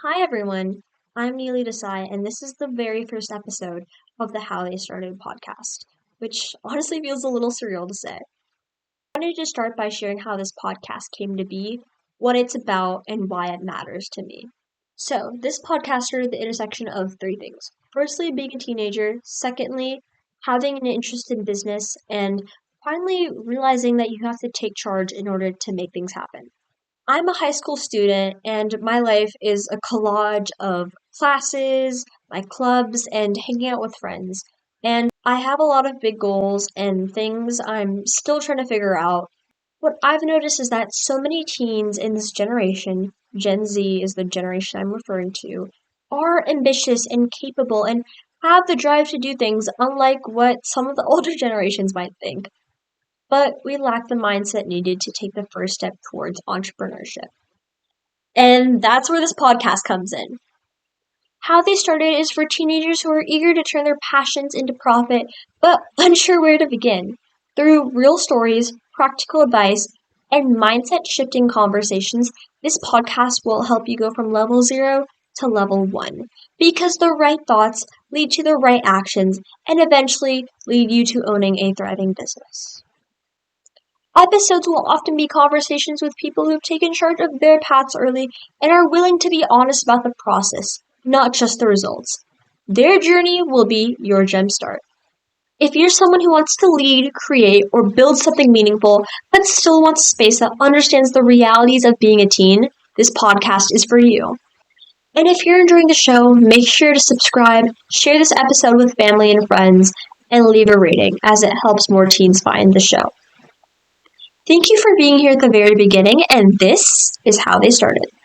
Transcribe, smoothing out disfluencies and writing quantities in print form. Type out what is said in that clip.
Hi everyone, I'm Nili Desai, and this is the very first episode of the How They Started podcast, which honestly feels a little surreal to say. I wanted to start by sharing how this podcast came to be, what it's about, and why it matters to me. So, this podcast started the intersection of three things. Firstly, being a teenager. Secondly, having an interest in business. And finally, realizing that you have to take charge in order to make things happen. I'm a high school student, and my life is a collage of classes, my clubs, and hanging out with friends. And I have a lot of big goals and things I'm still trying to figure out. What I've noticed is that so many teens in this generation, Gen Z is the generation I'm referring to, are ambitious and capable and have the drive to do things, unlike what some of the older generations might think. But we lack the mindset needed to take the first step towards entrepreneurship. And that's where this podcast comes in. How They Started is for teenagers who are eager to turn their passions into profit, but unsure where to begin. Through real stories, practical advice, and mindset shifting conversations, this podcast will help you go from level 0 to level 1. Because the right thoughts lead to the right actions and eventually lead you to owning a thriving business. Episodes will often be conversations with people who've taken charge of their paths early and are willing to be honest about the process, not just the results. Their journey will be your jumpstart. If you're someone who wants to lead, create, or build something meaningful, but still wants a space that understands the realities of being a teen, this podcast is for you. And if you're enjoying the show, make sure to subscribe, share this episode with family and friends, and leave a rating as it helps more teens find the show. Thank you for being here at the very beginning, and this is how they started.